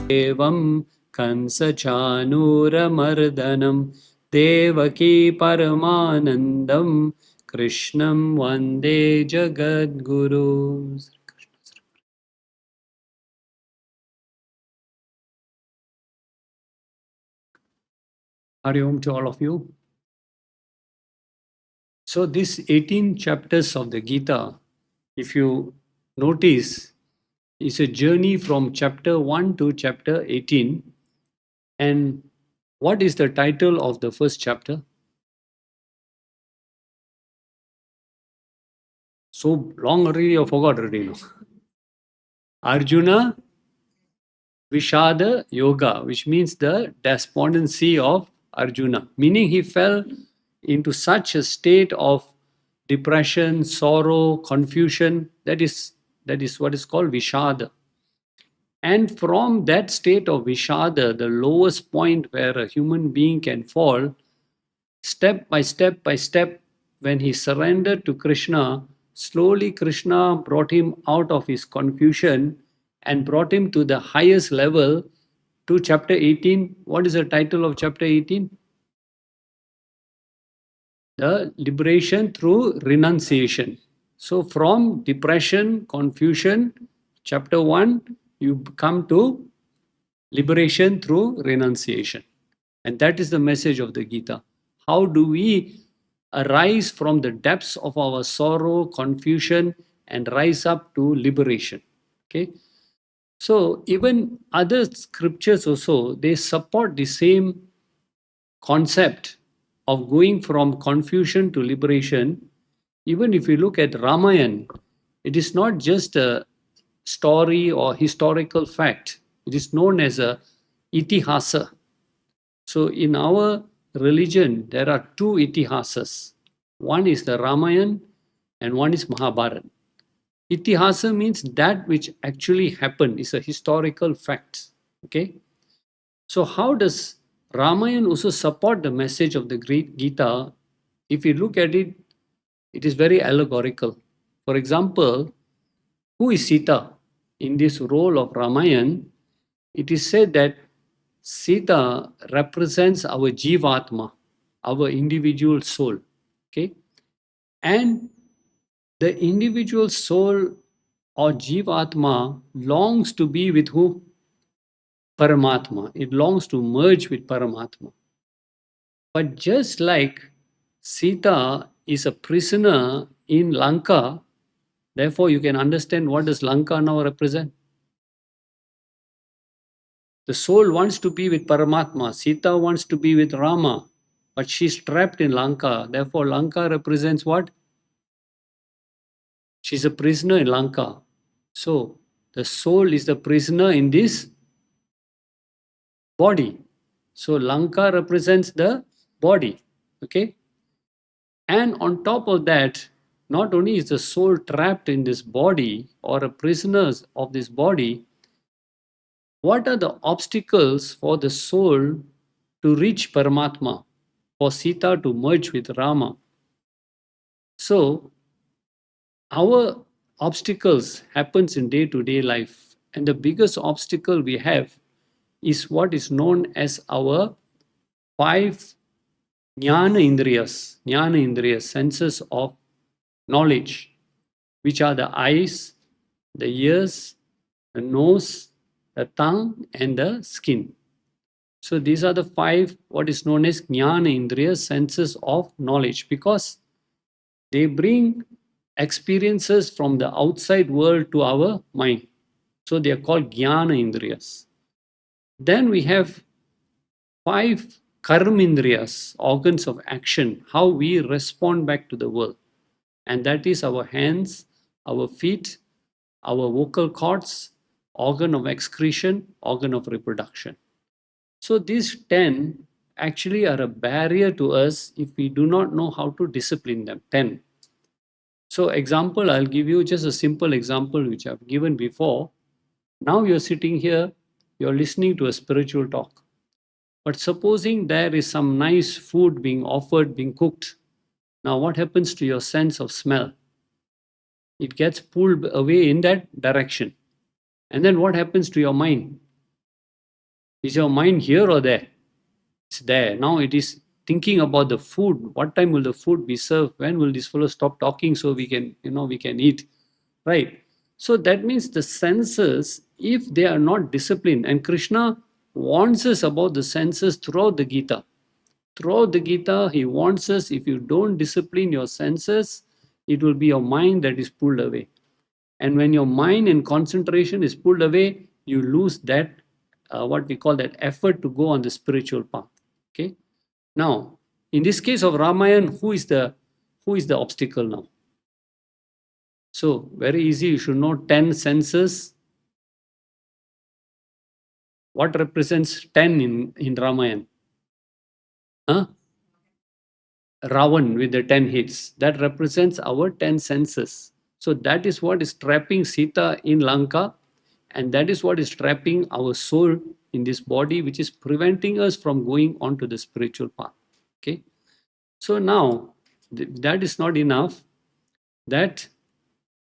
Evam Kansa Chanuramardanam Devaki Paramanandam Krishnam Vande Jagadguru. Hari Om to all of you. So these 18 chapters of the Gita, if you notice, is a journey from chapter 1 to chapter 18. And what is the title of the first chapter? So long already, I forgot already now. Arjuna Vishada Yoga, which means the despondency of Arjuna, meaning he fell into such a state of depression, sorrow, confusion. That is what is called Vishada. And from that state of Vishada, the lowest point where a human being can fall, step by step by step, when he surrendered to Krishna, slowly Krishna brought him out of his confusion and brought him to the highest level, to chapter 18. What is the title of chapter 18? The liberation through renunciation. So from depression, confusion, chapter 1, you come to liberation through renunciation. And that is the message of the Gita. How do we arise from the depths of our sorrow, confusion, and rise up to liberation? Okay. So even other scriptures also, they support the same concept of going from confusion to liberation. Even if you look at Ramayana, it is not just a story or historical fact. It is known as a itihasa. So in our religion, there are two itihasas. One is the Ramayana and one is Mahabharata. Itihasa means that which actually happened, is a historical fact. Okay. So how does Ramayana also support the message of the great Gita? If you look at it, it is very allegorical. For example, who is Sita? In this role of Ramayana, it is said that Sita represents our Jivatma, our individual soul. Okay? And the individual soul or Jivatma longs to be with who? Paramatma. It longs to merge with Paramatma. But just like Sita is a prisoner in Lanka, therefore you can understand what does Lanka now represent. The soul wants to be with Paramatma. Sita wants to be with Rama, but she's trapped in Lanka. Therefore, Lanka represents what? She's a prisoner in Lanka. So, the soul is the prisoner in this body. So, Lanka represents the body. Okay? And on top of that, not only is the soul trapped in this body or a prisoner of this body, what are the obstacles for the soul to reach Paramatma, for Sita to merge with Rama? So, our obstacles happens in day-to-day life, and the biggest obstacle we have is what is known as our 5 jnana indriyas, senses of knowledge, which are the eyes, the ears, the nose, the tongue, and the skin. So these are the 5 what is known as jnana indriyas, senses of knowledge, because they bring experiences from the outside world to our mind. So they are called jnana indriyas. Then we have 5 karmindriyas, organs of action, how we respond back to the world. And that is our hands, our feet, our vocal cords, organ of excretion, organ of reproduction. So these 10 actually are a barrier to us if we do not know how to discipline them. 10. So example, I'll give you just a simple example which I've given before. Now you're sitting here, you're listening to a spiritual talk. But supposing there is some nice food being offered, being cooked. Now what happens to your sense of smell? It gets pulled away in that direction. And then what happens to your mind? Is your mind here or there? It's there. Now it is thinking about the food. What time will the food be served? When will this fellow stop talking so we can, we can eat? Right? So that means the senses, if they are not disciplined, and Krishna warns us about the senses throughout the Gita. Throughout the Gita, he warns us, if you don't discipline your senses, it will be your mind that is pulled away. And when your mind and concentration is pulled away, you lose that, what we call that effort to go on the spiritual path. Okay. Now, in this case of Ramayana, who is the obstacle now? So very easy. You should know 10 senses. What represents 10 in Ramayana? Huh? Ravan with the 10 heads. That represents our 10 senses. So that is what is trapping Sita in Lanka, and that is what is trapping our soul in this body, which is preventing us from going on to the spiritual path. Okay. So now that is not enough. That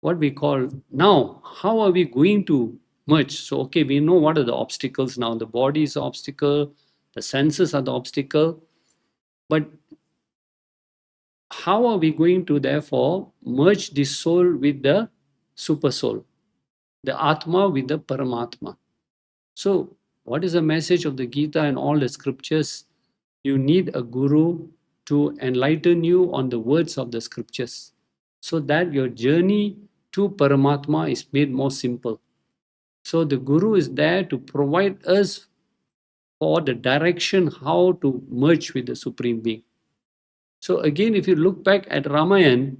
what we call now, how are we going to merge? So okay, we know what are the obstacles now. The body is the obstacle, the senses are the obstacle, but how are we going to therefore merge the soul with the super soul, the Atma with the Paramatma? So what is the message of the Gita and all the scriptures? You need a guru to enlighten you on the words of the scriptures, so that your journey to Paramatma is made more simple. So the guru is there to provide us for the direction how to merge with the Supreme Being. So again, if you look back at Ramayana,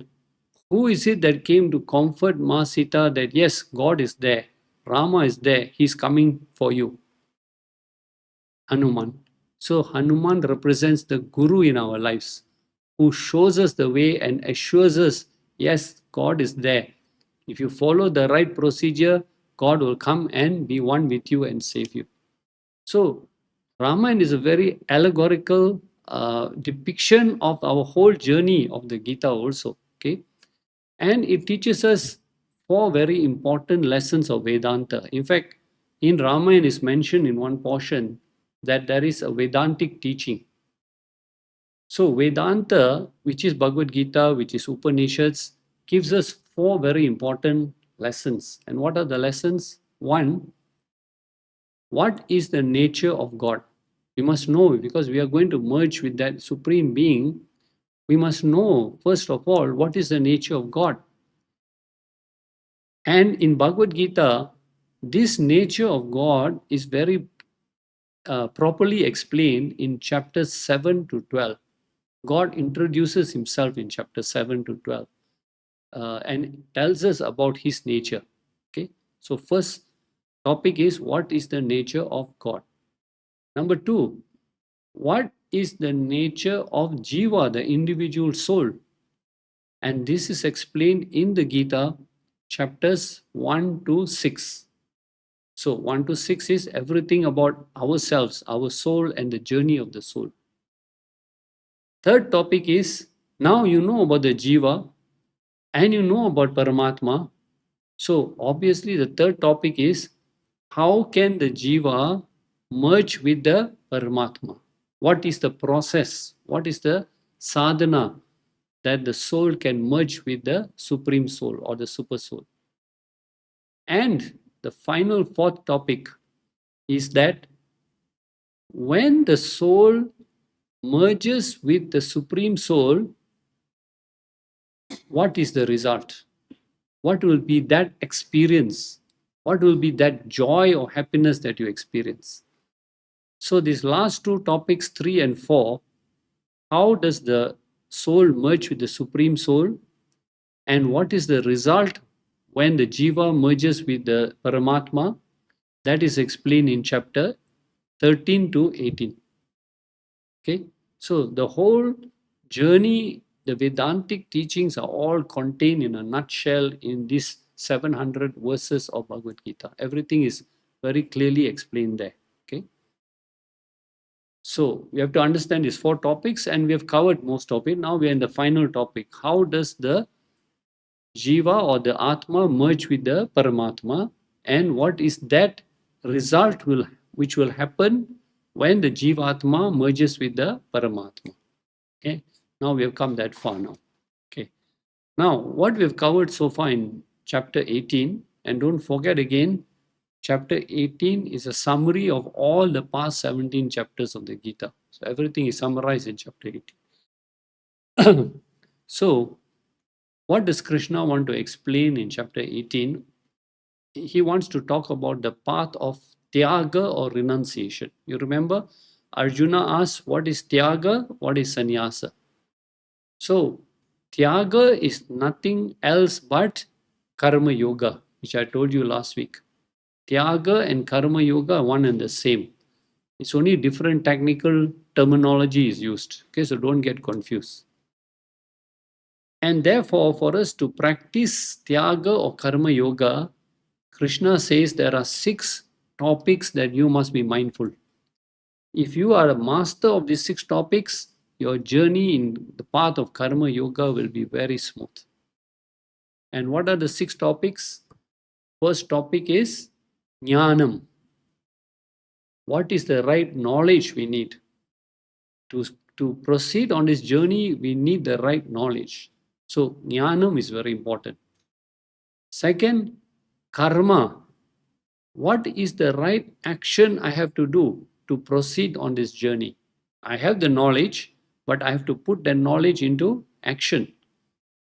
who is it that came to comfort Ma Sita that yes, God is there, Rama is there, he's coming for you? Hanuman. So Hanuman represents the guru in our lives, who shows us the way and assures us, yes, God is there. If you follow the right procedure, God will come and be one with you and save you. So Ramayana is a very allegorical depiction of our whole journey of the Gita also. Okay. And it teaches us 4 very important lessons of Vedanta. In fact, in Ramayana is mentioned in one portion that there is a Vedantic teaching. So Vedanta, which is Bhagavad Gita, which is Upanishads, gives us 4 very important lessons. And what are the lessons? 1, what is the nature of God? We must know, because we are going to merge with that Supreme Being. We must know, first of all, what is the nature of God. And in Bhagavad Gita, this nature of God is very properly explained in chapters 7 to 12. God introduces himself in chapter 7 to 12 and tells us about his nature. Okay, so first topic is, what is the nature of God? Number 2, what is the nature of Jiva, the individual soul? And this is explained in the Gita, chapters 1 to 6. So 1 to 6 is everything about ourselves, our soul, and the journey of the soul. Third topic is, now you know about the Jiva and you know about Paramatma. So obviously the third topic is, how can the Jiva merge with the Paramatma? What is the process? What is the sadhana that the soul can merge with the Supreme Soul or the Super Soul? And the final 4th topic is that when the soul merges with the Supreme Soul, what is the result? What will be that experience? What will be that joy or happiness that you experience? So these last 2 topics, 3 and 4, how does the soul merge with the Supreme Soul? And what is the result when the Jiva merges with the Paramatma? That is explained in chapter 13 to 18. Okay, so the whole journey, the Vedantic teachings are all contained in a nutshell in these 700 verses of Bhagavad Gita. Everything is very clearly explained there. Okay, so we have to understand these 4 topics, and we have covered most of it. Now we are in the final topic. How does the Jiva or the Atma merge with the Paramatma, and what is that result will which will happen when the Jivatma merges with the Paramatma. Okay, now we have come that far now. Okay, now what we have covered so far in chapter 18, and don't forget again, chapter 18 is a summary of all the past 17 chapters of the Gita. So everything is summarized in chapter 18. So what does Krishna want to explain in chapter 18? He wants to talk about the path of Tyaga or renunciation. You remember, Arjuna asked, what is Tyaga? What is Sannyasa? So, Tyaga is nothing else but Karma Yoga, which I told you last week. Tyaga and Karma Yoga are one and the same. It's only different technical terminology is used. Okay, so don't get confused. And therefore, for us to practice Tyaga or Karma Yoga, Krishna says there are 6 topics that you must be mindful. If you are a master of these 6 topics, your journey in the path of Karma Yoga will be very smooth. And what are the 6 topics? First topic is Jnanam. What is the right knowledge we need? To proceed on this journey, we need the right knowledge. So, Jnanam is very important. Second, Karma. What is the right action I have to do to proceed on this journey? I have the knowledge, but I have to put that knowledge into action.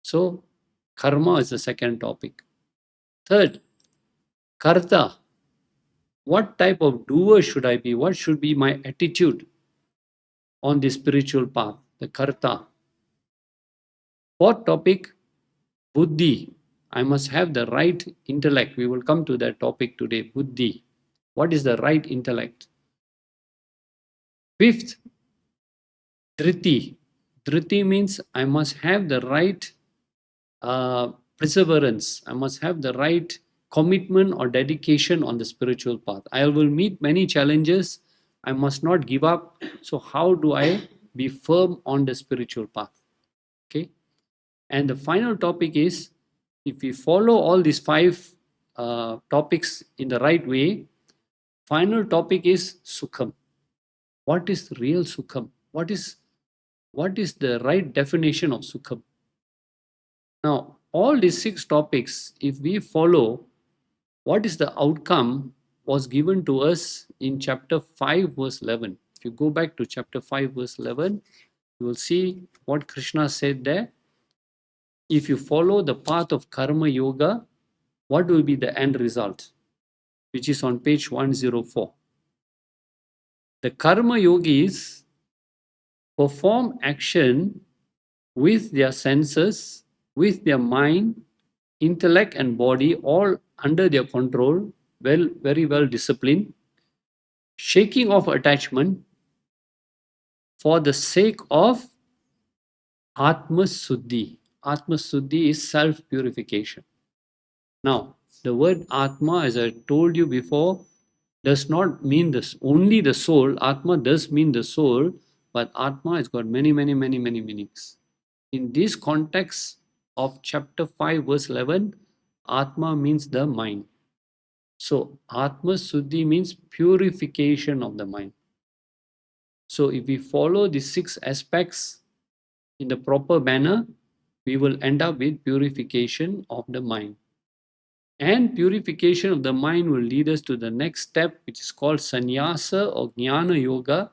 So, Karma is the second topic. Third, Karta. What type of doer should I be? What should be my attitude on the spiritual path? The Karta. Fourth topic, Buddhi. I must have the right intellect. We will come to that topic today, Buddhi. What is the right intellect? Fifth, dṛti. Dṛti means I must have the right perseverance. I must have the right commitment or dedication on the spiritual path. I will meet many challenges. I must not give up. So how do I be firm on the spiritual path? Okay. And the final topic is, if we follow all these 5 topics in the right way, final topic is Sukham. What is real Sukham? What is the right definition of Sukham? Now, all these 6 topics, if we follow, what is the outcome was given to us in chapter 5 verse 11. If you go back to chapter 5 verse 11, you will see what Krishna said there. If you follow the path of Karma Yoga, what will be the end result? Which is on page 104. The Karma Yogis perform action with their senses, with their mind, intellect and body, all under their control, very well disciplined, shaking off attachment for the sake of Atma Suddhi. Atma Suddhi is self-purification. Now, the word Atma, as I told you before, does not mean only the soul. Atma does mean the soul, but Atma has got many meanings. In this context of chapter 5 verse 11, Atma means the mind. So, Atma Suddhi means purification of the mind. So, if we follow these 6 aspects in the proper manner, we will end up with purification of the mind. And purification of the mind will lead us to the next step, which is called Sannyasa or Jnana Yoga,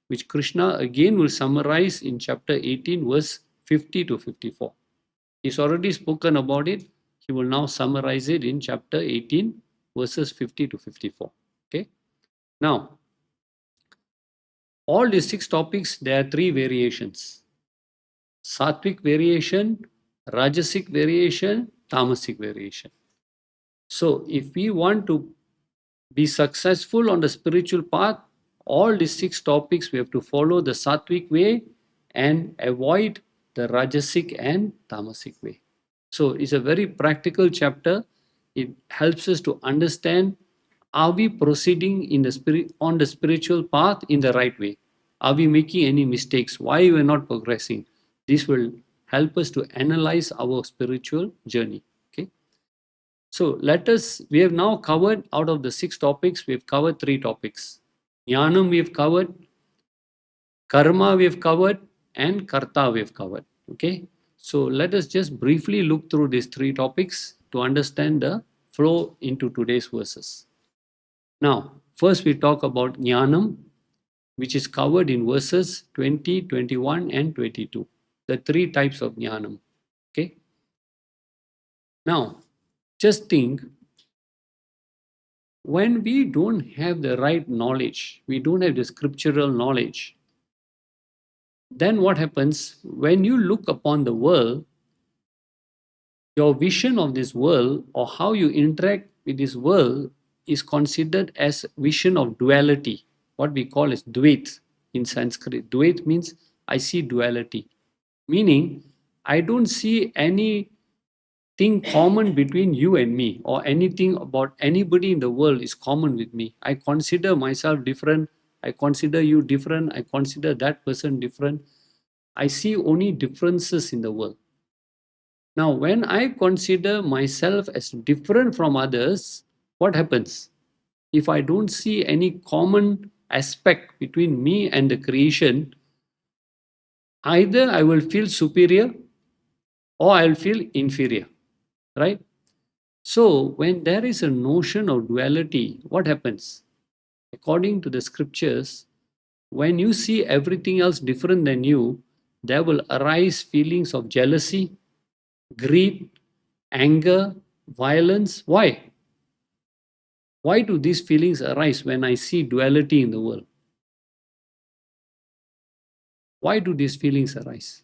which Krishna again will summarize in chapter 18, verse 50 to 54. He's already spoken about it. He will now summarize it in chapter 18, verses 50 to 54. Okay. Now, all these 6 topics, there are 3 variations. Sattvic variation, Rajasic variation, Tamasic variation. So, if we want to be successful on the spiritual path, all these 6 topics we have to follow the Sattvic way and avoid the Rajasic and Tamasic way. So, it's a very practical chapter. It helps us to understand, are we proceeding on the spiritual path in the right way? Are we making any mistakes? Why we are not progressing? This will help us to analyze our spiritual journey. Okay. So we have now covered, out of the 6 topics, we have covered 3 topics. Jnanam we've covered, karma we've covered, and karta we've covered. Okay, so let us just briefly look through these three topics to understand the flow into today's verses. Now, first we talk about jnanam, which is covered in verses 20, 21, and 22. The three types of jnanam. Okay. Now, just think, when we don't have the right knowledge, we don't have the scriptural knowledge, then what happens? When you look upon the world, your vision of this world or how you interact with this world is considered as vision of duality, what we call as dvait in Sanskrit. Dvait means I see duality, meaning I don't see anything common between you and me, or anything about anybody in the world is common with me. I consider myself different, I consider you different, I consider that person different. I see only differences in the world. Now, when I consider myself as different from others, what happens? If I don't see any common aspect between me and the creation, either I will feel superior or I'll feel inferior, right? So, when there is a notion of duality, what happens? According to the scriptures, when you see everything else different than you, there will arise feelings of jealousy, greed, anger, violence. Why? Why do these feelings arise when I see duality in the world? Why do these feelings arise?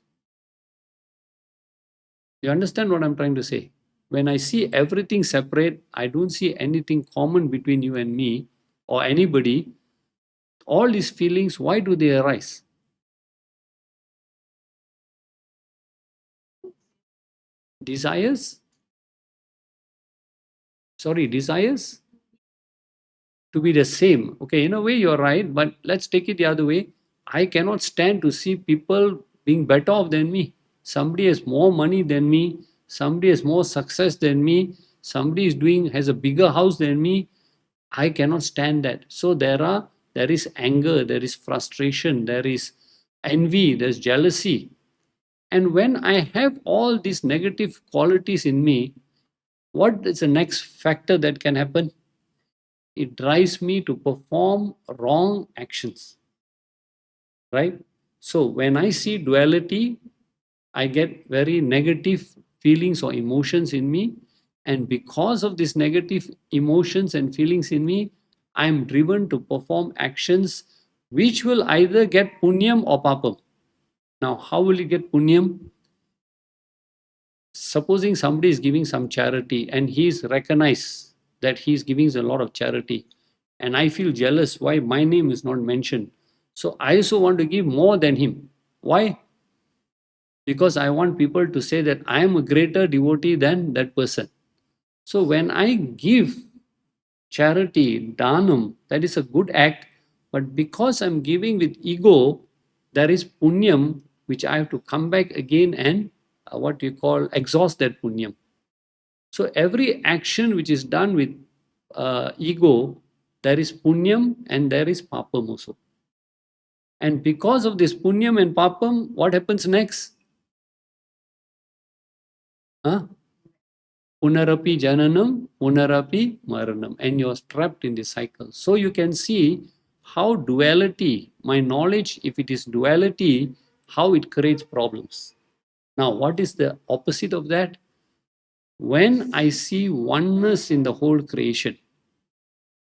You understand what I'm trying to say? When I see everything separate, I don't see anything common between you and me or anybody. All these feelings, why do they arise? Desires? Desires to be the same. Okay, in a way you're right, but let's take it the other way. I cannot stand to see people being better off than me. Somebody has more money than me, somebody has more success than me, somebody has a bigger house than me. I cannot stand that. So there is anger, there is frustration, there is envy, there's jealousy. And when I have all these negative qualities in me, what is the next factor that can happen? It drives me to perform wrong actions, right? So when I see duality, I get very negative feelings or emotions in me. And because of these negative emotions and feelings in me, I am driven to perform actions which will either get punyam or papam. Now, how will you get punyam? Supposing somebody is giving some charity and he is recognized that he is giving a lot of charity, and I feel jealous why my name is not mentioned. So I also want to give more than him. Why? Because I want people to say that I am a greater devotee than that person. So when I give charity, dhanam, that is a good act, but because I'm giving with ego, there is punyam which I have to come back again and what you call exhaust that punyam. So every action which is done with ego, there is punyam and there is papam also. And because of this punyam and papam, what happens next? Huh? Punarapi jananam, punarapi maranam, and you're trapped in this cycle. So you can see how duality, my knowledge, if it is duality, how it creates problems. Now, what is the opposite of that? When I see oneness in the whole creation,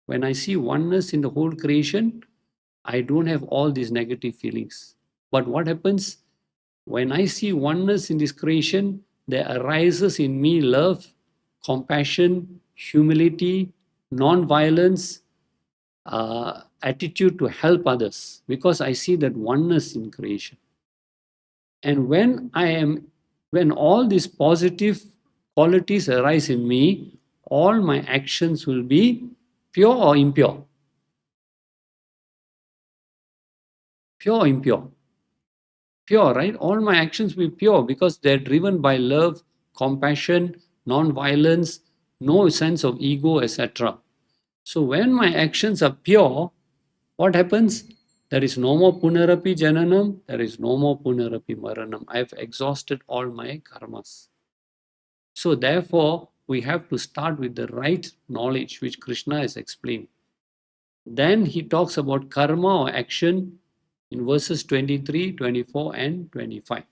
when I see oneness in the whole creation, I don't have all these negative feelings. But what happens? When I see oneness in this creation, there arises in me love, compassion, humility, non-violence, attitude to help others, because I see that oneness in creation. And when all these positive qualities arise in me, all my actions will be pure or impure? Pure or impure? Pure, right? All my actions will be pure because they're driven by love, compassion, non-violence, no sense of ego, etc. So when my actions are pure, what happens? There is no more punarapi jananam, there is no more punarapi maranam. I have exhausted all my karmas. So therefore, we have to start with the right knowledge, which Krishna has explained. Then he talks about karma or action in verses 23, 24, and 25.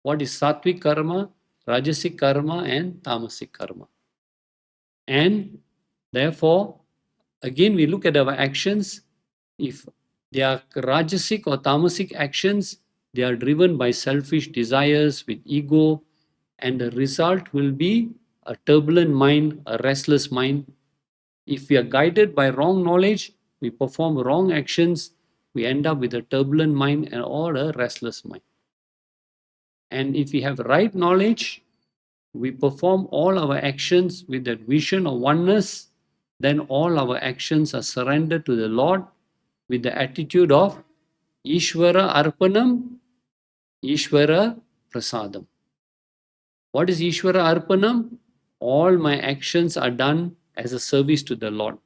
What is Sattvic karma, Rajasic karma, and Tamasic karma? And therefore, again, we look at our actions. If they are Rajasic or Tamasic actions, they are driven by selfish desires with ego, and the result will be a turbulent mind, a restless mind. If we are guided by wrong knowledge, we perform wrong actions, we end up with a turbulent mind and or a restless mind. And if we have right knowledge, we perform all our actions with that vision of oneness, then all our actions are surrendered to the Lord with the attitude of Ishvara Arpanam, Ishvara Prasadam. What is Ishvara Arpanam? All my actions are done as a service to the Lord.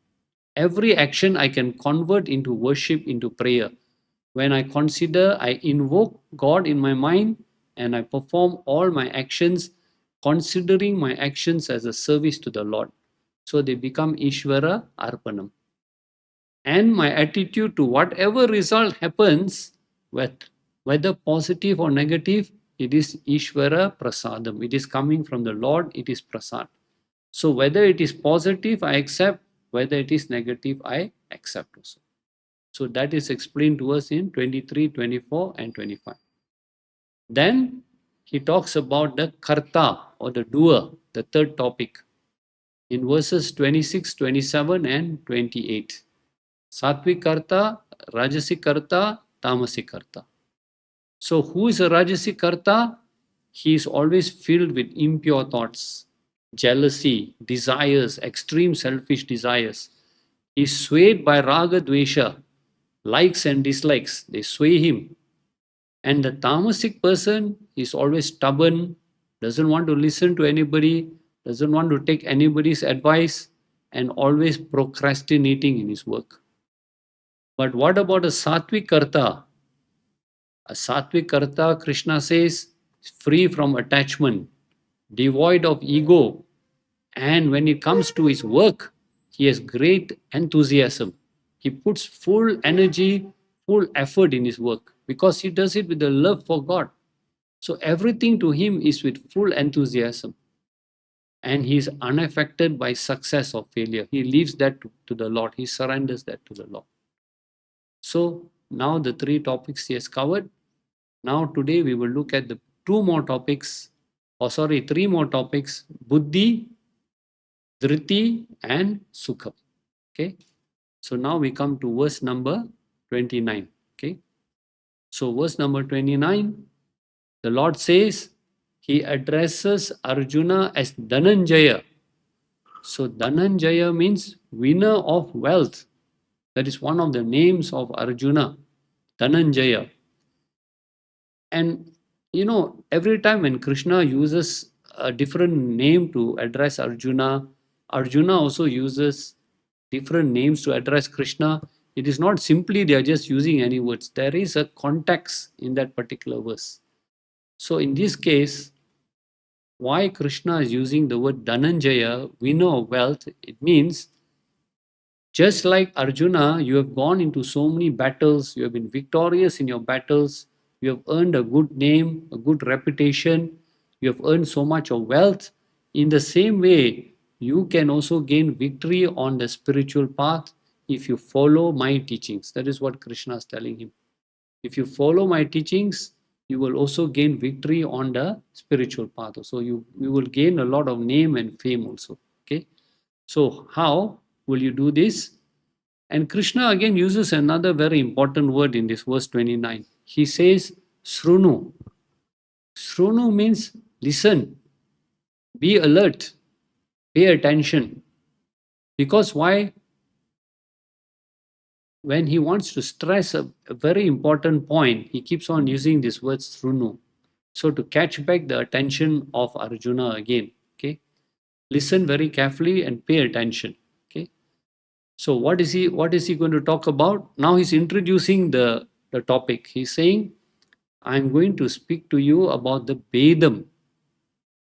Every action I can convert into worship, into prayer. When I consider, I invoke God in my mind and I perform all my actions, considering my actions as a service to the Lord. So they become Ishvara Arpanam. And my attitude to whatever result happens, whether positive or negative, it is Ishvara Prasadam. It is coming from the Lord, it is Prasad. So whether it is positive, I accept. Whether it is negative, I accept also. So that is explained to us in 23, 24, and 25. Then he talks about the karta or the doer, the third topic, in verses 26, 27, and 28. Sattvic karta, Rajasic karta, Tamasic karta. So who is a Rajasic karta? He is always filled with impure thoughts, jealousy, desires, extreme selfish desires. He is swayed by raga dvesha, likes and dislikes, they sway him. And the tamasic person is always stubborn, doesn't want to listen to anybody, doesn't want to take anybody's advice, and always procrastinating in his work. But what about a sattvic karta? A sattvic karta, Krishna says, is free from attachment, devoid of ego, and when it comes to his work, he has great enthusiasm. He puts full energy, full effort in his work because he does it with the love for God. So everything to him is with full enthusiasm. And he is unaffected by success or failure. He leaves that to the Lord. He surrenders that to the Lord. So now the three topics he has covered. Now today we will look at the three more topics, buddhi, dṛti, and sukha. Okay. So now we come to verse number 29. Okay. So verse number 29, the Lord says, he addresses Arjuna as Dhananjaya. So Dhananjaya means winner of wealth. That is one of the names of Arjuna, Dhananjaya. And every time when Krishna uses a different name to address Arjuna, Arjuna also uses different names to address Krishna. It is not simply they are just using any words. There is a context in that particular verse. So in this case, why Krishna is using the word Dhananjaya, winner of wealth, it means just like Arjuna, you have gone into so many battles, you have been victorious in your battles, you have earned a good name, a good reputation, you have earned so much of wealth. In the same way, you can also gain victory on the spiritual path if you follow my teachings. That is what Krishna is telling him. If you follow my teachings, you will also gain victory on the spiritual path. So you will gain a lot of name and fame also. Okay. So how will you do this? And Krishna again uses another very important word in this verse 29. He says, Srunu. Srunu means listen, be alert, pay attention. Because why? When he wants to stress a very important point, he keeps on using this word Srunu. So to catch back the attention of Arjuna again, okay? Listen very carefully and pay attention, okay? So what is he going to talk about? Now he's introducing the topic. He's saying, I'm going to speak to you about the Vedam.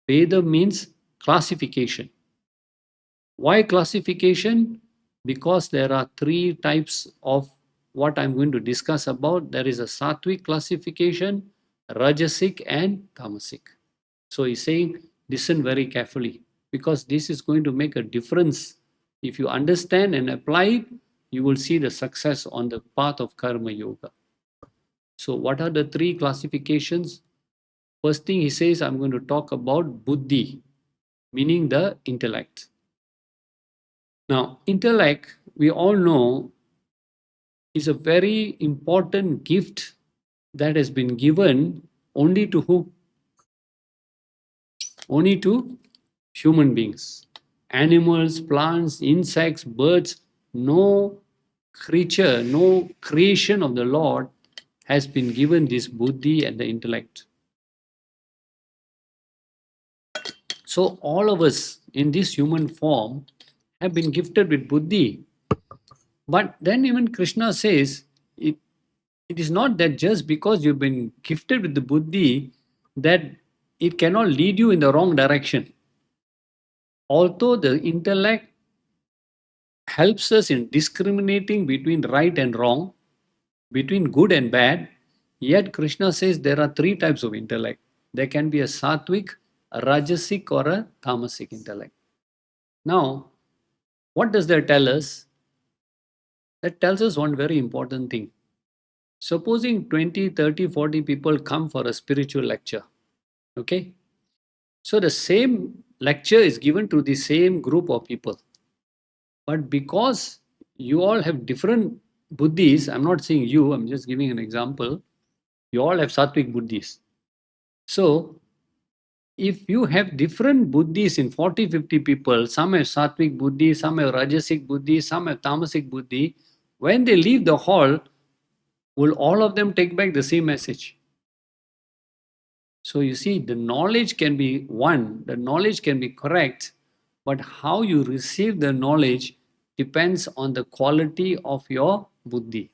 Vedam means classification. Why classification? Because there are three types of what I'm going to discuss about. There is a Sattvic classification, Rajasic, and Tamasic. So he's saying, listen very carefully, because this is going to make a difference. If you understand and apply it, you will see the success on the path of Karma Yoga. So what are the three classifications? First thing he says, I'm going to talk about buddhi, meaning the intellect. Now, intellect, we all know, is a very important gift that has been given only to who? Only to human beings. Animals, plants, insects, birds, no creature, no creation of the Lord has been given this buddhi and the intellect. So all of us in this human form have been gifted with buddhi. But then even Krishna says, it is not that just because you've been gifted with the buddhi that it cannot lead you in the wrong direction. Although the intellect helps us in discriminating between right and wrong, between good and bad, yet Krishna says there are three types of intellect. There can be a Sattvic, a Rajasic, or a Tamasic intellect. Now, what does that tell us? That tells us one very important thing. Supposing 20, 30, 40 people come for a spiritual lecture, okay? So the same lecture is given to the same group of people. But because you all have different buddhis, I'm not saying you, I'm just giving an example. You all have Sattvic buddhis. So if you have different buddhis in 40, 50 people, some have Sattvic buddhi, some have Rajasic buddhi, some have Tamasic buddhi, when they leave the hall, will all of them take back the same message? So you see, the knowledge can be one, the knowledge can be correct, but how you receive the knowledge depends on the quality of your buddhi.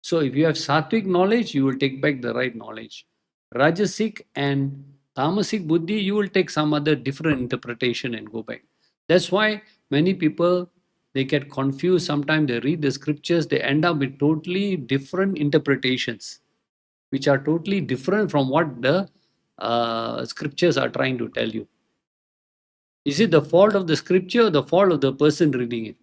So if you have Sattvic knowledge, you will take back the right knowledge. Rajasic and Tamasic buddhi, you will take some other different interpretation and go back. That's why many people, they get confused. Sometimes they read the scriptures, they end up with totally different interpretations, which are totally different from what the scriptures are trying to tell you. Is it the fault of the scripture or the fault of the person reading it?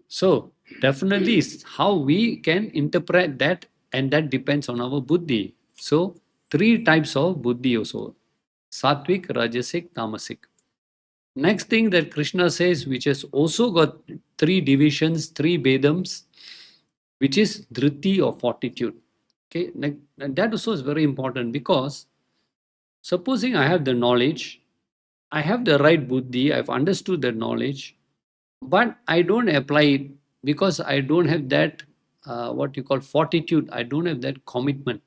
So definitely it's how we can interpret that, and that depends on our buddhi. So three types of buddhi also: Sattvic, Rajasic, Tamasic. Next thing that Krishna says, which has also got three divisions, three Vedams, which is dṛti or fortitude. Okay, and that also is very important, because supposing I have the knowledge, I have the right buddhi, I've understood the knowledge, but I don't apply it because I don't have that what you call fortitude. I don't have that commitment.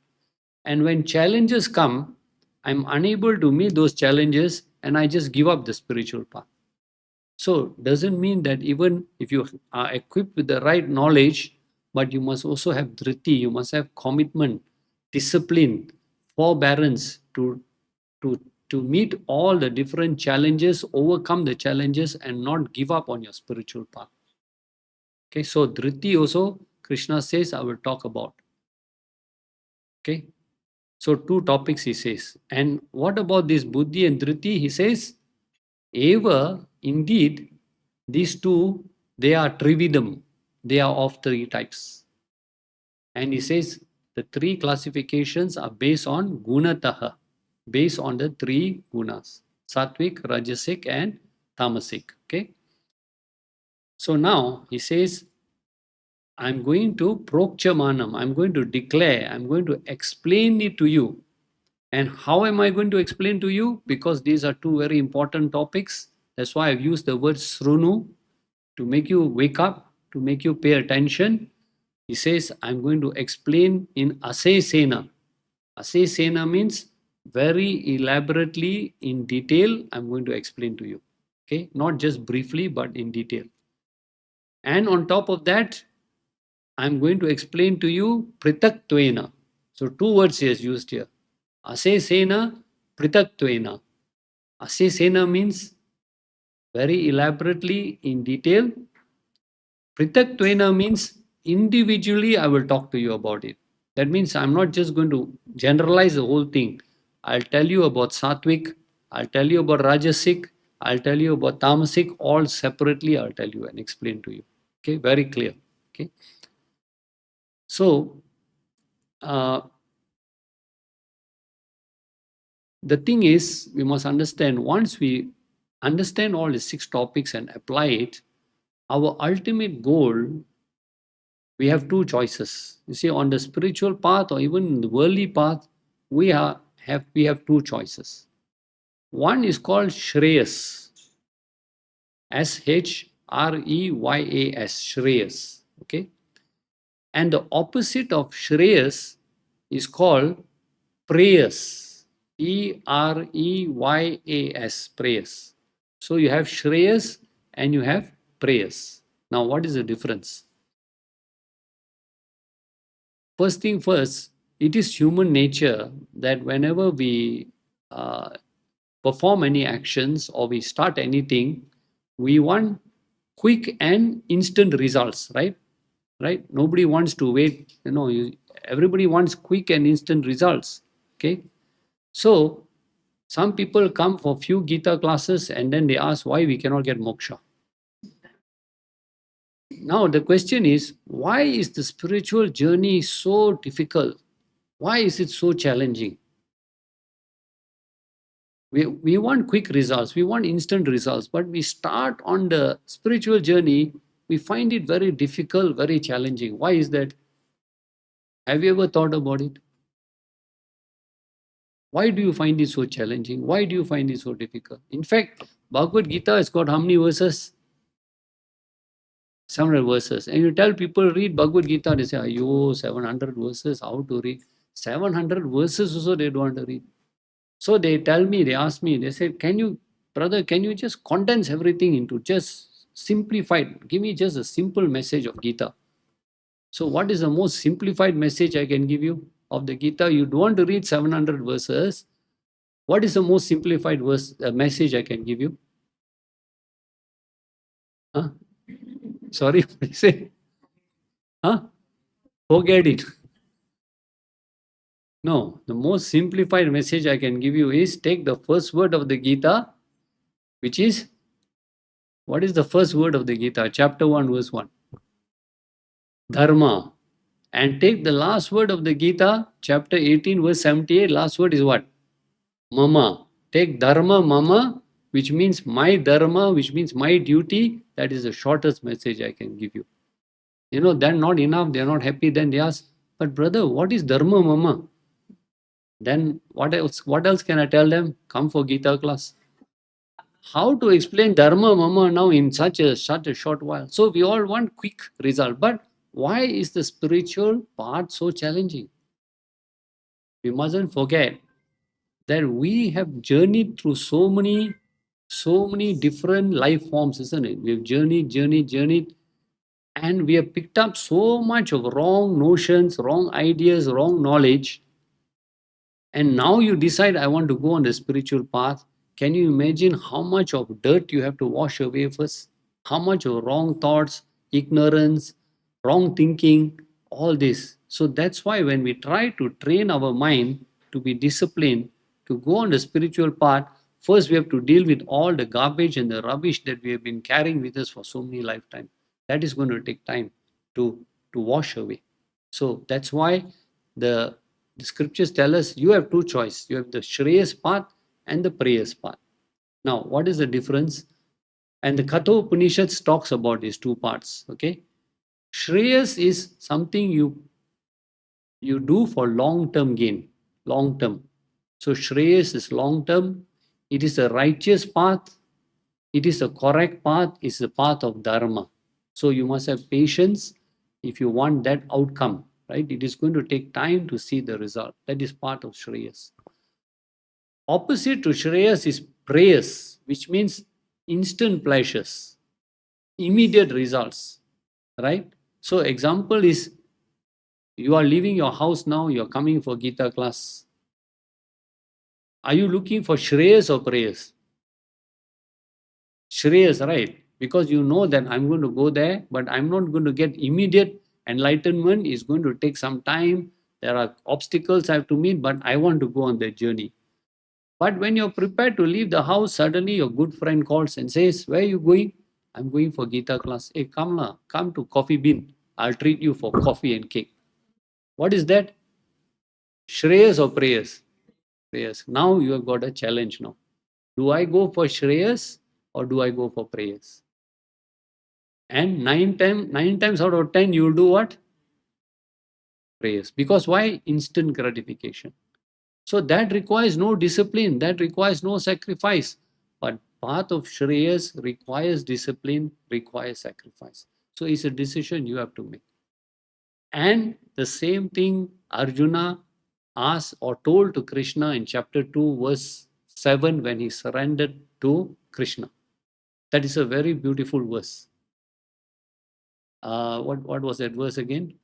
And when challenges come, I'm unable to meet those challenges and I just give up the spiritual path. So doesn't mean that even if you are equipped with the right knowledge, but you must also have dṛti, you must have commitment, discipline, forbearance to to meet all the different challenges, overcome the challenges, and not give up on your spiritual path. Okay, so dṛti also Krishna says I will talk about. Okay, so two topics he says. And what about this buddhi and dṛti? He says, eva, indeed, these two, they are trividam, they are of three types. And he says the three classifications are based on gunataha, based on the three gunas: Sattvic, Rajasic, and Tamasic. Okay. So now he says, I'm going to prokchamanam, I'm going to declare, I'm going to explain it to you. And how am I going to explain to you? Because these are two very important topics. That's why I've used the word srunu, to make you wake up, to make you pay attention. He says, I'm going to explain in asesena. Asesena means very elaborately in detail. I'm going to explain to you. Okay, not just briefly, but in detail. And on top of that, I'm going to explain to you pritaktvaena. So two words is used here. Asesena, pritaktvaena. Asesena means very elaborately in detail. Pritaktvaena means individually I will talk to you about it. That means I'm not just going to generalize the whole thing. I'll tell you about Sattvic, I'll tell you about Rajasic, I'll tell you about Tamasic, all separately I'll tell you and explain to you. Okay, very clear. Okay. So, the thing is, we must understand, once we understand all the 6 topics and apply it, our ultimate goal, we have 2 choices. You see, on the spiritual path or even the worldly path, we have 2 choices. One is called Shreyas, Shreyas, Shreyas. Okay, and the opposite of Shreyas is called Preyas, Preyas, Preyas. So you have Shreyas and you have Preyas. Now, what is the difference? First thing first, it is human nature that whenever we perform any actions or we start anything, we want quick and instant results, right? Right? Nobody wants to wait. Everybody wants quick and instant results. Okay. So some people come for few Gita classes and then they ask why we cannot get moksha. Now the question is, why is the spiritual journey so difficult? Why is it so challenging? We want quick results, we want instant results, but we start on the spiritual journey, we find it very difficult, very challenging. Why is that? Have you ever thought about it? Why do you find it so challenging? Why do you find it so difficult? In fact, Bhagavad Gita has got how many verses? 700 verses. And you tell people read Bhagavad Gita, they say, "Ayo, 700 verses, how to read?" 700 verses also they don't want to read. So they tell me, they ask me, they say, brother, can you just condense everything into just simplified? Give me just a simple message of Gita. So what is the most simplified message I can give you of the Gita? You don't want to read 700 verses. What is the most simplified message I can give you? Huh? Sorry, what did you say? Huh? Forget it. No, the most simplified message I can give you is take the first word of the Gita, which is, what is the first word of the Gita? Chapter 1, verse 1. Dharma. And take the last word of the Gita, chapter 18, verse 78. Last word is what? Mama. Take Dharma, Mama, which means my Dharma, which means my duty. That is the shortest message I can give you. They're not enough, they're not happy. Then they ask, but brother, what is Dharma, Mama? Then what else? What else can I tell them? Come for Gita class. How to explain Dharma, Mama now in such a short while? So we all want quick result. But why is the spiritual part so challenging? We mustn't forget that we have journeyed through so many different life forms, isn't it? We have journeyed, and we have picked up so much of wrong notions, wrong ideas, wrong knowledge. And now you decide, I want to go on the spiritual path. Can you imagine how much of dirt you have to wash away first? How much of wrong thoughts, ignorance, wrong thinking, all this. So that's why when we try to train our mind to be disciplined, to go on the spiritual path, first we have to deal with all the garbage and the rubbish that we have been carrying with us for so many lifetimes. That is going to take time to wash away. So that's why the scriptures tell us you have 2 choices. You have the Shreyas path and the Preyas path. Now, what is the difference? And the Katha Upanishads talks about these 2 parts. Okay, Shreyas is something you do for long-term gain, long-term. So Shreyas is long-term. It is a righteous path. It is a correct path. It's the path of Dharma. So you must have patience if you want that outcome, right? It is going to take time to see the result. That is part of Shreyas. Opposite to Shreyas is Preyas, which means instant pleasures, immediate results, right? So example is, you are leaving your house now, you are coming for Gita class. Are you looking for Shreyas or Preyas? Shreyas, right? Because you know that I'm going to go there, but I'm not going to get immediate enlightenment. It's going to take some time. There are obstacles I have to meet, but I want to go on that journey. But when you're prepared to leave the house, suddenly your good friend calls and says, "Where are you going?" "I'm going for Gita class." "Hey, come lah, come to Coffee Bean. I'll treat you for coffee and cake." What is that? Shreyas or Preyas? Prayers. Now you have got a challenge now. Do I go for Shreyas or do I go for prayers? And nine times out of 10, you will do what? Prayers. Because why? Instant gratification. So that requires no discipline, that requires no sacrifice. But path of Shreyas requires discipline, requires sacrifice. So it's a decision you have to make. And the same thing Arjuna asked or told to Krishna in chapter 2, verse 7, when he surrendered to Krishna. That is a very beautiful verse. What was that verse again?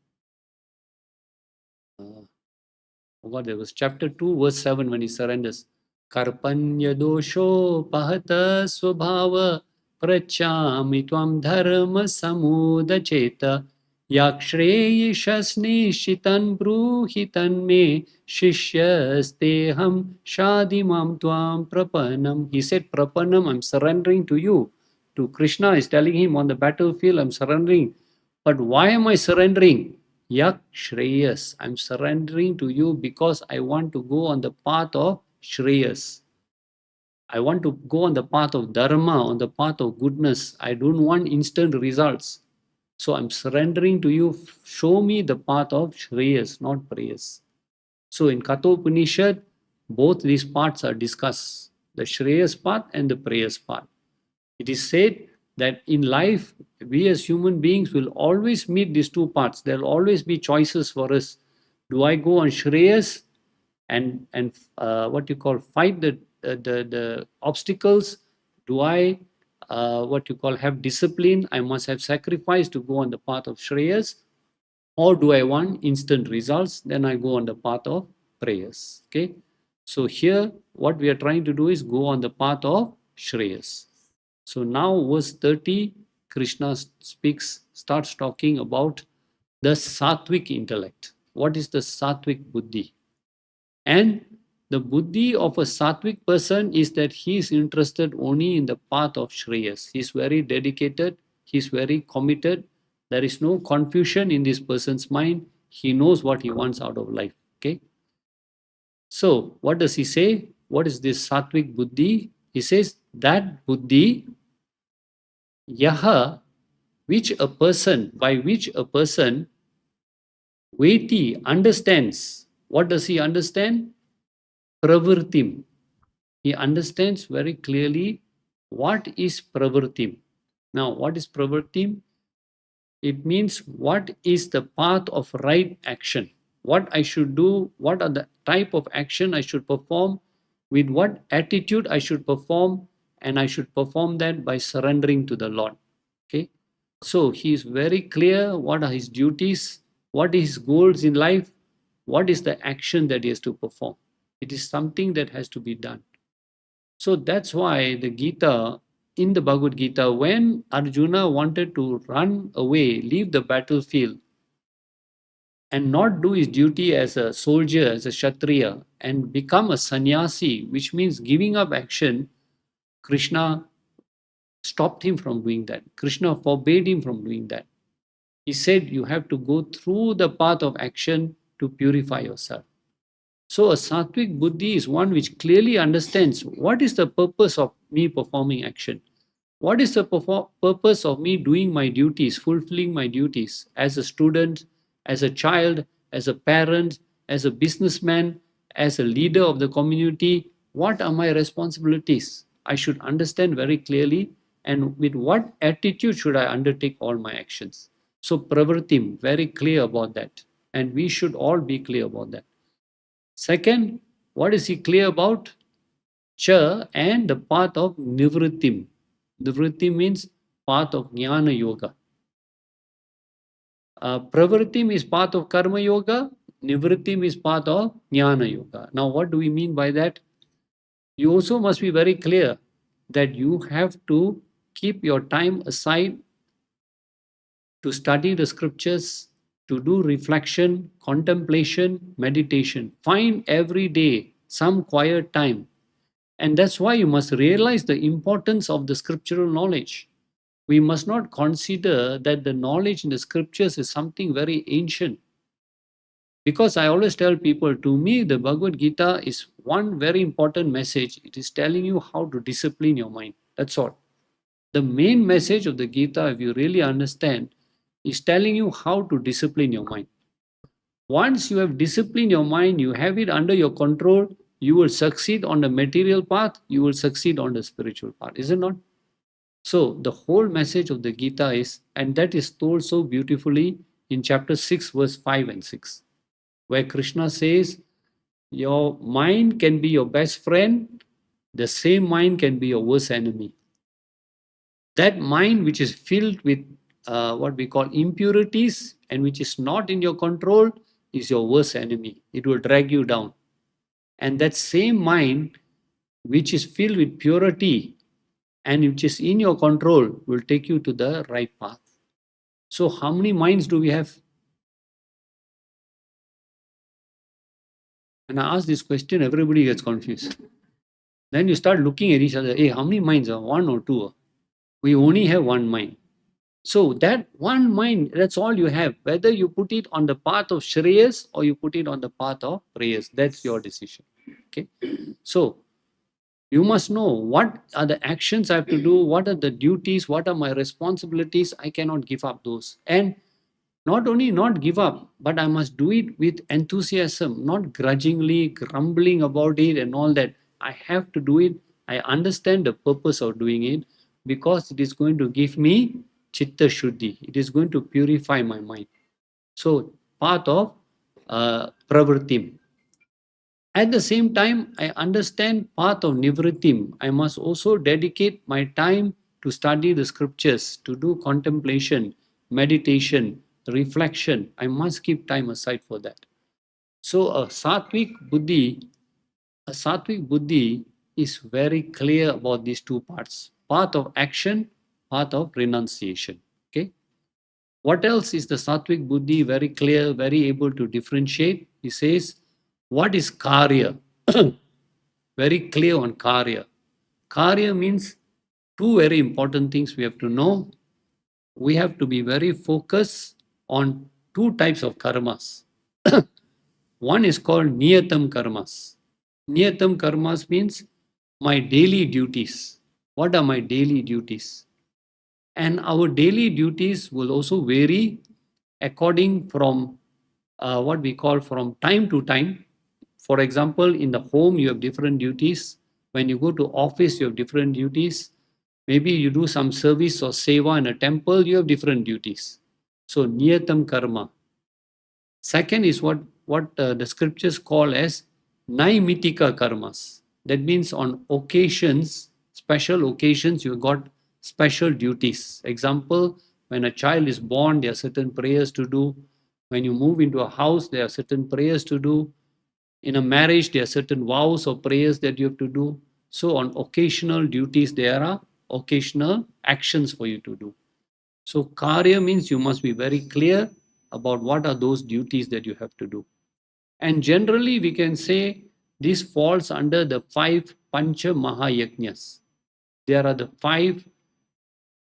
Forgot there was chapter 2, verse 7, when he surrenders. Karpanya dosho pahata swabhava prachami tvam dharma samudacheta yakshreishasnishitan bruhitan me shishyasteham shadimam tvam prapanam. He said, Prapanam, I'm surrendering to you. To Krishna is telling him on the battlefield, I'm surrendering. But why am I surrendering? Yak Shreyas. I'm surrendering to you because I want to go on the path of Shreyas. I want to go on the path of Dharma, on the path of goodness. I don't want instant results. So I'm surrendering to you. Show me the path of Shreyas, not Preyas. So in Kathopanishad, both these parts are discussed, the Shreyas path and the Preyas path. It is said that in life, we as human beings will always meet these two paths. There will always be choices for us. Do I go on Shreyas and what you call fight the obstacles? Do I what you call have discipline? I must have sacrifice to go on the path of Shreyas. Or do I want instant results? Then I go on the path of prayers. Okay. So here, what we are trying to do is go on the path of Shreyas. So now verse 30, Krishna starts talking about the Sattvic intellect. What is the Sattvic buddhi? And the buddhi of a Sattvic person is that he is interested only in the path of Shreyas. He is very dedicated, he is very committed. There is no confusion in this person's mind. He knows what he wants out of life. Okay. So what does he say? What is this Sattvic buddhi? He says that buddhi, yaha, by which a person veti understands. What does he understand? Pravrtim. He understands very clearly what is pravrtim. Now, what is pravrtim? It means what is the path of right action. What I should do, what are the type of action I should perform, with what attitude I should perform, and I should perform that by surrendering to the Lord. Okay. So he is very clear what are his duties, what is his goals in life, what is the action that he has to perform. It is something that has to be done. So that's why the Gita, in the Bhagavad Gita, when Arjuna wanted to run away, leave the battlefield, and not do his duty as a soldier, as a Kshatriya, and become a sannyasi, which means giving up action, Krishna stopped him from doing that. Krishna forbade him from doing that. He said, you have to go through the path of action to purify yourself. So a Sattvic buddhi is one which clearly understands what is the purpose of me performing action. What is the purpose of me doing my duties, fulfilling my duties as a student, as a child, as a parent, as a businessman, as a leader of the community? What are my responsibilities? I should understand very clearly, and with what attitude should I undertake all my actions. So pravrtim, very clear about that. And we should all be clear about that. Second, what is he clear about? cha, and the path of nivritim. Nivritim means path of jnana yoga. Pravritim is path of karma yoga. Nivritim is path of jnana yoga. Now, what do we mean by that? You also must be very clear that you have to keep your time aside to study the scriptures, to do reflection, contemplation, meditation. Find every day some quiet time. And that's why you must realize the importance of the scriptural knowledge. We must not consider that the knowledge in the scriptures is something very ancient. Because I always tell people, to me, the Bhagavad Gita is one very important message. It is telling you how to discipline your mind. That's all. The main message of the Gita, if you really understand, is telling you how to discipline your mind. Once you have disciplined your mind, you have it under your control, you will succeed on the material path, you will succeed on the spiritual path, is it not? So, the whole message of the Gita is, and that is told so beautifully in chapter 6, verse 5 and 6, where Krishna says, your mind can be your best friend, the same mind can be your worst enemy. That mind which is filled with what we call impurities and which is not in your control is your worst enemy. It will drag you down. And that same mind which is filled with purity and which is in your control will take you to the right path. So, how many minds do we have? And I ask this question, everybody gets confused. Then you start looking at each other. Hey, how many minds are? One or two? We only have one mind. So that one mind, that's all you have. Whether you put it on the path of Shreyas or you put it on the path of Preyas, that's your decision. Okay. So you must know what are the actions I have to do, what are the duties, what are my responsibilities. I cannot give up those. And not only not give up, but I must do it with enthusiasm, not grudgingly, grumbling about it and all that. I have to do it. I understand the purpose of doing it because it is going to give me chitta shuddhi. It is going to purify my mind. So, path of pravritim. At the same time, I understand path of nivritim. I must also dedicate my time to study the scriptures, to do contemplation, meditation, reflection. I must keep time aside for that. So a sattvic buddhi is very clear about these two parts: path of action, path of renunciation. Okay. What else is the sattvic buddhi very clear, very able to differentiate? He says, what is karya? Very clear on karya. Karya means two very important things we have to know. We have to be very focused on two types of karmas. One is called niyatam karmas. Niyatam karmas means my daily duties. What are my daily duties? And our daily duties will also vary according from what we call from time to time. For example, in the home, you have different duties. When you go to office, you have different duties. Maybe you do some service or seva in a temple, you have different duties. So, niyatam karma. Second is what the scriptures call as naimitika karmas. That means on occasions, special occasions, you got special duties. Example, when a child is born, there are certain prayers to do. When you move into a house, there are certain prayers to do. In a marriage, there are certain vows or prayers that you have to do. So on occasional duties, there are occasional actions for you to do. So karya means you must be very clear about what are those duties that you have to do. And generally, we can say this falls under the 5 Pancha Mahayajnas. There are the 5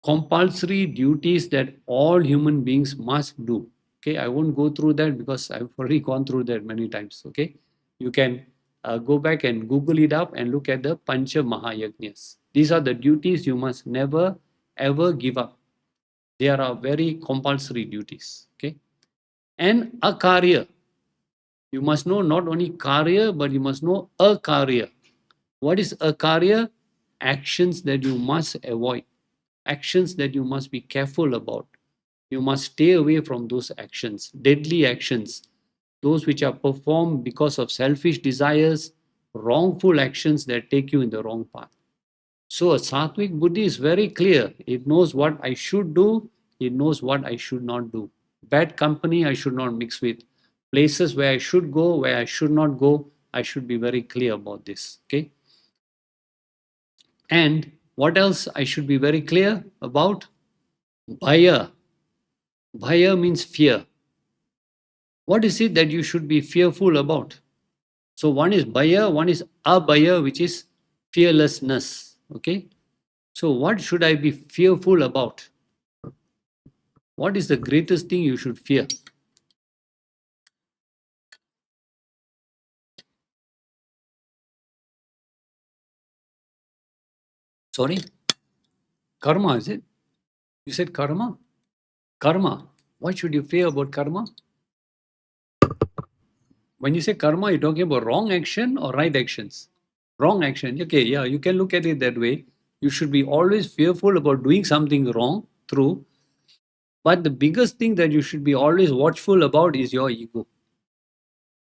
compulsory duties that all human beings must do. Okay, I won't go through that because I've already gone through that many times. Okay, you can go back and Google it up and look at the Pancha Mahayajnas. These are the duties you must never ever give up. They are very compulsory duties. Okay, and akarya. You must know not only karya, but you must know akarya. What is akarya? Actions that you must avoid. Actions that you must be careful about. You must stay away from those actions, deadly actions, those which are performed because of selfish desires, wrongful actions that take you in the wrong path. So a Sattvic buddhi is very clear. It knows what I should do. It knows what I should not do. Bad company I should not mix with. Places where I should go, where I should not go, I should be very clear about this. Okay. And what else I should be very clear about? Bhaya. Bhaya means fear. What is it that you should be fearful about? So one is bhaya, one is abhaya, which is fearlessness. Okay. So what should I be fearful about? What is the greatest thing you should fear? Sorry? Karma, is it? You said karma? Karma. What should you fear about karma? When you say karma, you're talking about wrong action or right actions? Wrong action. Okay, yeah, you can look at it that way. You should be always fearful about doing something wrong, true. But the biggest thing that you should be always watchful about is your ego.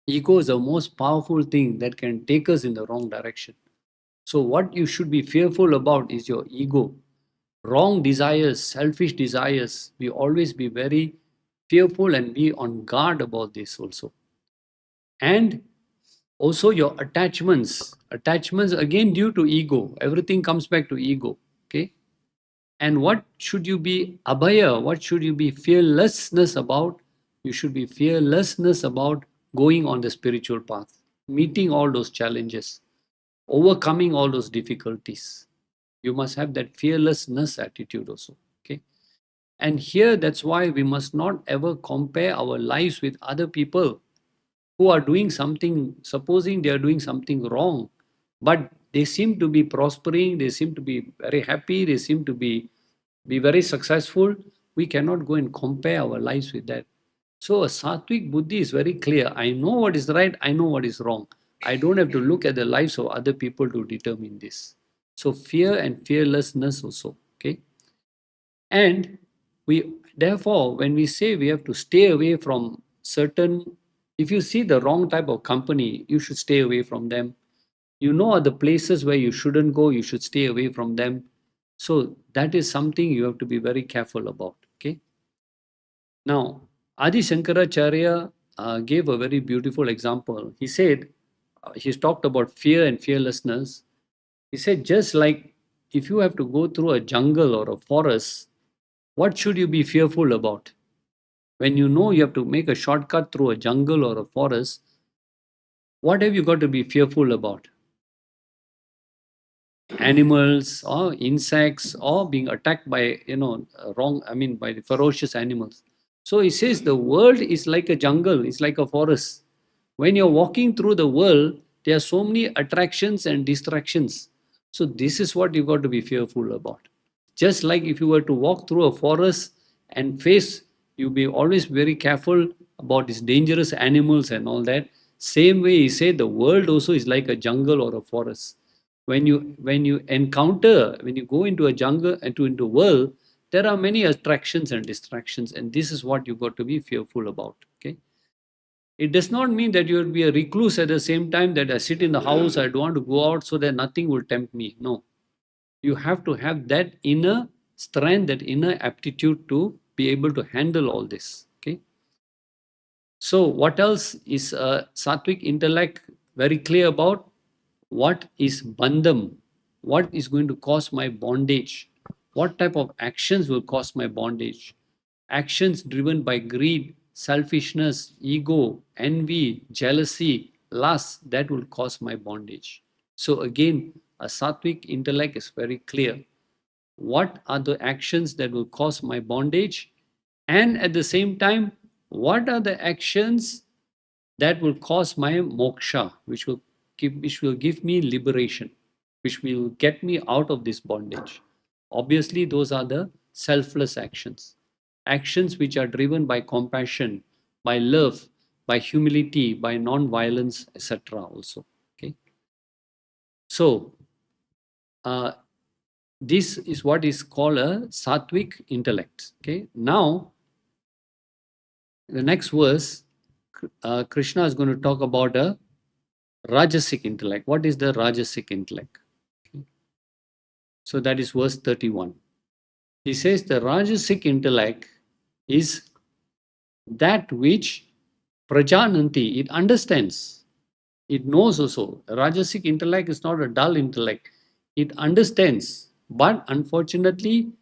Ego is the most powerful thing that can take us in the wrong direction. So, what you should be fearful about is your ego. Wrong desires, selfish desires, we always be very fearful and be on guard about this also. And also your attachments again due to ego. Everything comes back to ego. Okay. And what should you be abhaya? What should you be fearlessness about? You should be fearlessness about going on the spiritual path, meeting all those challenges, overcoming all those difficulties. You must have that fearlessness attitude also. Okay. And here, that's why we must not ever compare our lives with other people who are doing something, supposing they are doing something wrong, but they seem to be prospering, they seem to be very happy, they seem to be very successful. We cannot go and compare our lives with that. So a Sattvic buddhi is very clear. I know what is right, I know what is wrong. I don't have to look at the lives of other people to determine this. So fear and fearlessness also. Okay. And we therefore, when we say we have to stay away from certain, if you see the wrong type of company, you should stay away from them. You know the places where you shouldn't go, you should stay away from them. So that is something you have to be very careful about. Okay. Now, Adi Shankaracharya gave a very beautiful example. He said, he's talked about fear and fearlessness. He said, just like if you have to go through a jungle or a forest, what should you be fearful about? When you know you have to make a shortcut through a jungle or a forest, what have you got to be fearful about? Animals or insects or being attacked by, by the ferocious animals. So he says the world is like a jungle, it's like a forest. When you're walking through the world, there are so many attractions and distractions. So this is what you got to be fearful about. Just like if you were to walk through a forest and face, you be always very careful about these dangerous animals and all that. Same way he said the world also is like a jungle or a forest. When you encounter, when you go into a jungle and into a world, there are many attractions and distractions, and this is what you got to be fearful about. Okay. It does not mean that you will be a recluse at the same time, that I sit in the house, I don't want to go out so that nothing will tempt me. No. You have to have that inner strength, that inner aptitude to be able to handle all this. Okay. So what else is Sattvic intellect very clear about? What is bandham? What is going to cause my bondage? What type of actions will cause my bondage? Actions driven by greed, selfishness, ego, envy, jealousy, lust, that will cause my bondage. So again, a Sattvic intellect is very clear. What are the actions that will cause my bondage? And at the same time, what are the actions that will cause my moksha, which will give me liberation, which will get me out of this bondage? Obviously, those are the selfless actions. Actions which are driven by compassion, by love, by humility, by non-violence, etc. also. Okay. So, this is what is called a Sattvic intellect. Okay. Now, the next verse, Krishna is going to talk about a Rajasic intellect. What is the Rajasic intellect? Okay. So that is verse 31. He says the Rajasic intellect is that which Prajananti, it understands, it knows also. Rajasic intellect is not a dull intellect. It understands. But unfortunately,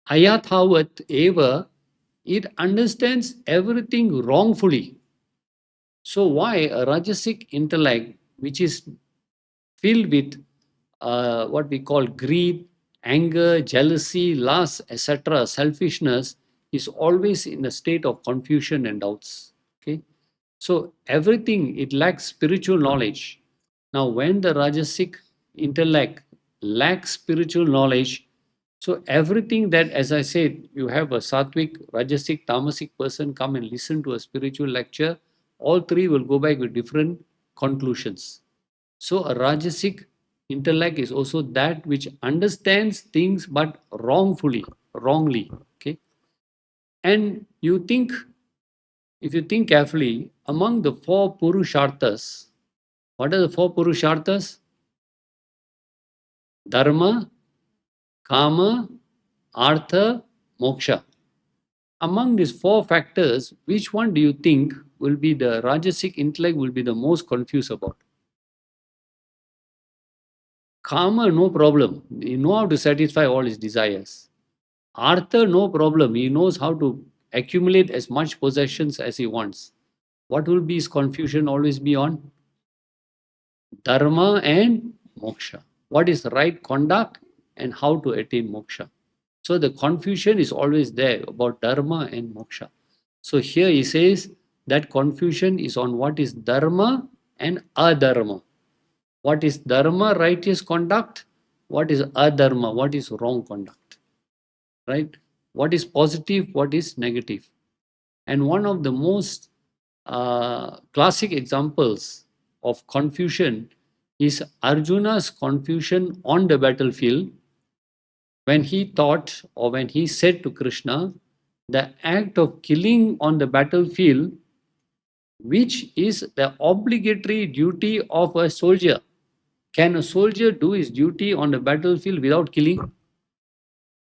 ayathavat eva, it understands everything wrongfully. So why a Rajasic intellect, which is filled with what we call greed, anger, jealousy, lust, etc., selfishness, is always in a state of confusion and doubts. Okay, so everything, it lacks spiritual knowledge. Now, when the Rajasic intellect lacks spiritual knowledge, so everything that, as I said, you have a Sattvic, Rajasic, Tamasic person come and listen to a spiritual lecture, all three will go back with different conclusions. So a Rajasic intellect is also that which understands things but wrongly. Okay. And you think, if you think carefully, among the four Purusharthas, what are the four Purusharthas? Dharma, Kama, Artha, Moksha. Among these four factors, which one do you think will be the Rajasic intellect will be the most confused about? Kama, no problem. You know how to satisfy all his desires. Artha, no problem. He knows how to accumulate as much possessions as he wants. What will be his confusion always be on? Dharma and moksha. What is right conduct and how to attain moksha? So the confusion is always there about dharma and moksha. So here he says that confusion is on what is dharma and adharma. What is dharma, righteous conduct? What is adharma, what is wrong conduct? Right? What is positive, what is negative? And one of the most classic examples of confusion is Arjuna's confusion on the battlefield when he thought or when he said to Krishna, the act of killing on the battlefield, which is the obligatory duty of a soldier. Can a soldier do his duty on the battlefield without killing?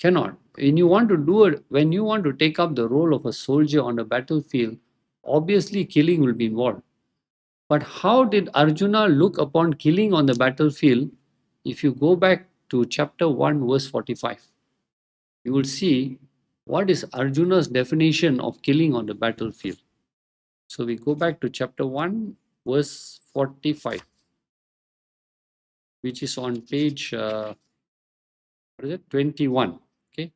Cannot. When you want to do it, when you want to take up the role of a soldier on the battlefield, obviously killing will be involved. But how did Arjuna look upon killing on the battlefield? If you go back to chapter 1, verse 45, you will see what is Arjuna's definition of killing on the battlefield. So we go back to chapter 1, verse 45, which is on page 21. Okay.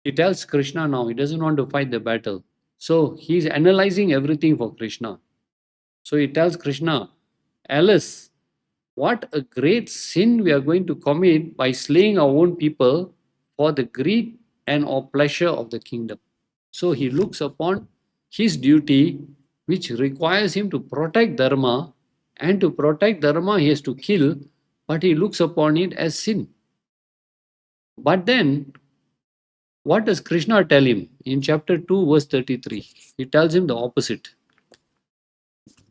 He tells Krishna now, he doesn't want to fight the battle. So he's analyzing everything for Krishna. So he tells Krishna, Alice, what a great sin we are going to commit by slaying our own people for the greed and or pleasure of the kingdom. So he looks upon his duty, which requires him to protect dharma, and to protect dharma he has to kill, but he looks upon it as sin. But then, what does Krishna tell him in chapter 2, verse 33? He tells him the opposite.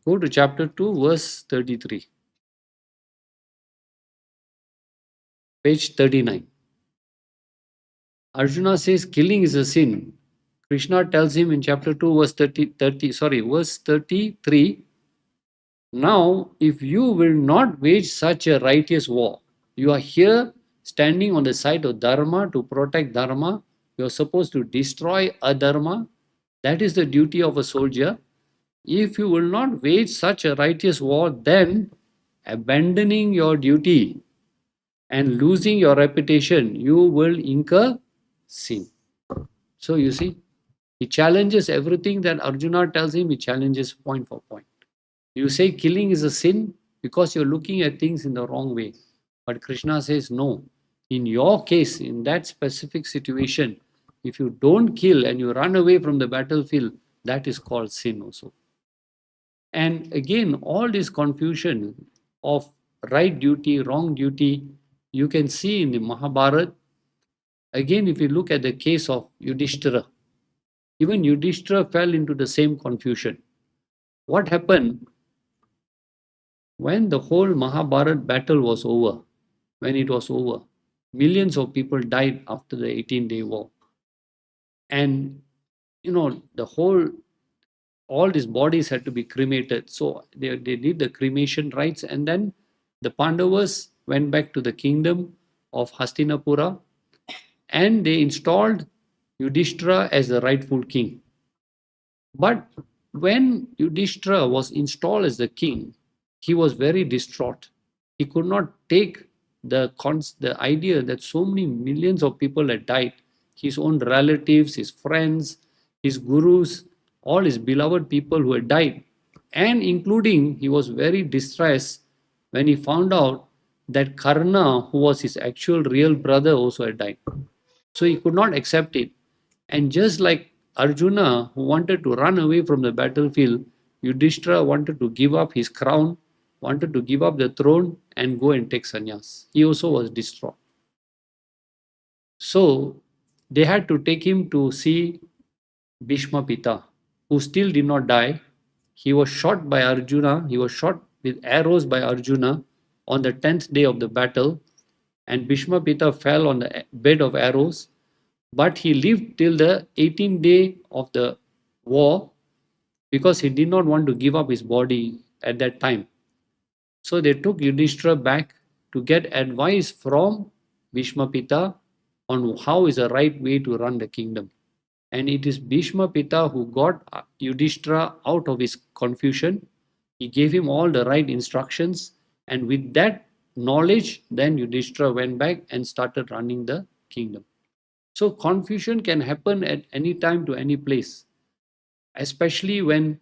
Go to chapter 2, verse 33. Page 39. Arjuna says killing is a sin. Krishna tells him in chapter 2, verse 33, now if you will not wage such a righteous war, you are here standing on the side of dharma to protect dharma, you are supposed to destroy adharma, that is the duty of a soldier. If you will not wage such a righteous war, then abandoning your duty and losing your reputation, you will incur sin. So you see, he challenges everything that Arjuna tells him, he challenges point for point. You say killing is a sin because you're looking at things in the wrong way. But Krishna says, no. In your case, in that specific situation, if you don't kill and you run away from the battlefield, that is called sin also. And again, all this confusion of right duty, wrong duty, you can see in the Mahabharata. Again, if you look at the case of Yudhishthira, even Yudhishthira fell into the same confusion. What happened? When the whole Mahabharat battle was over, when it was over, millions of people died after the 18-day war. And the whole all these bodies had to be cremated. So they did the cremation rites, and then the Pandavas went back to the kingdom of Hastinapura, and they installed Yudhishthira as the rightful king. But when Yudhishthira was installed as the king, he was very distraught. He could not take the idea that so many millions of people had died, his own relatives, his friends, his gurus, all his beloved people who had died. And including, he was very distressed when he found out that Karna, who was his actual real brother, also had died. So he could not accept it. And just like Arjuna, who wanted to run away from the battlefield, Yudhishthira wanted to give up his crown, wanted to give up the throne and go and take sannyas. He also was distraught. So they had to take him to see Bhishma Pita, who still did not die. He was shot by Arjuna. He was shot with arrows by Arjuna on the 10th day of the battle. And Bhishma Pita fell on the bed of arrows. But he lived till the 18th day of the war because he did not want to give up his body at that time. So they took Yudhishthira back to get advice from Bhishma Pita on how is the right way to run the kingdom. And it is Bhishma Pita who got Yudhishthira out of his confusion. He gave him all the right instructions. And with that knowledge, then Yudhishthira went back and started running the kingdom. So confusion can happen at any time to any place, especially when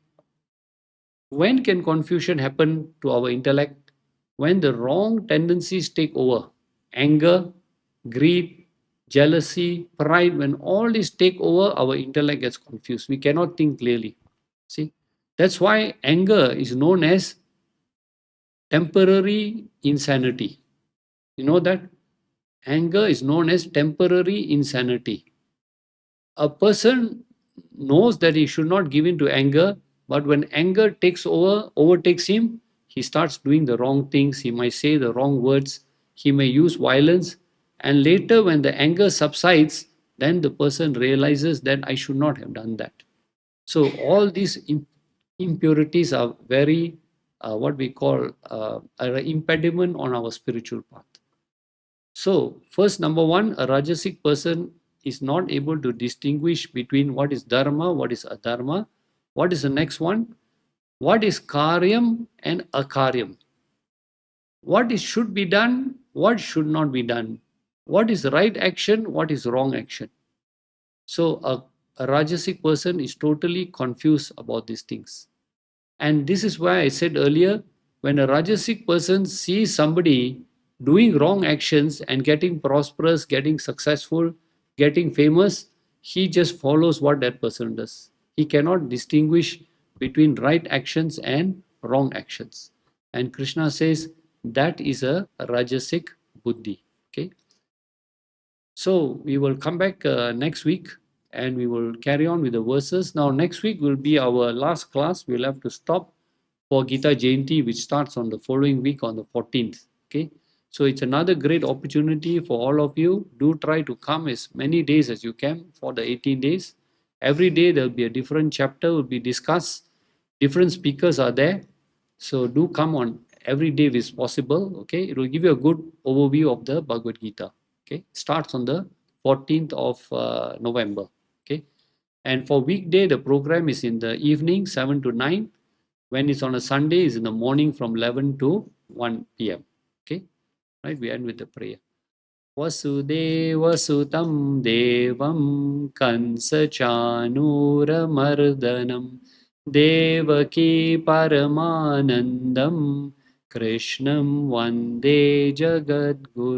can confusion happen to our intellect? When the wrong tendencies take over. Anger, greed, jealousy, pride, when all these take over, our intellect gets confused. We cannot think clearly. See, that's why anger is known as temporary insanity. You know that? Anger is known as temporary insanity. A person knows that he should not give in to anger, but when anger overtakes him, he starts doing the wrong things. He might say the wrong words. He may use violence. And later, when the anger subsides, then the person realizes that I should not have done that. So all these impurities are very, what we call, an impediment on our spiritual path. So first, number one, a Rajasic person is not able to distinguish between what is dharma, what is adharma. What is the next one? What is karyam and akaryam? What is should be done, what should not be done? What is right action, what is wrong action? So a Rajasic person is totally confused about these things. And this is why I said earlier, when a Rajasic person sees somebody doing wrong actions and getting prosperous, getting successful, getting famous, he just follows what that person does. He cannot distinguish between right actions and wrong actions. And Krishna says that is a Rajasic buddhi. Okay. So we will come back next week and we will carry on with the verses. Now next week will be our last class. We'll have to stop for Geeta Jayanti, which starts on the following week on the 14th. Okay. So it's another great opportunity for all of you. Do try to come as many days as you can for the 18 days. Every day there will be a different chapter will be discussed. Different speakers are there. So do come on every day if it's possible. Okay. It will give you a good overview of the Bhagavad Gita. Okay. Starts on the 14th of November. Okay. And for weekday, the program is in the evening, 7 to 9. When it's on a Sunday, it's in the morning from 11 to 1 p.m. Okay. Right, we end with the prayer. Vasudeva sutam devam kansa chanura mardanam devaki paramanandam krishnam vande jagadguru.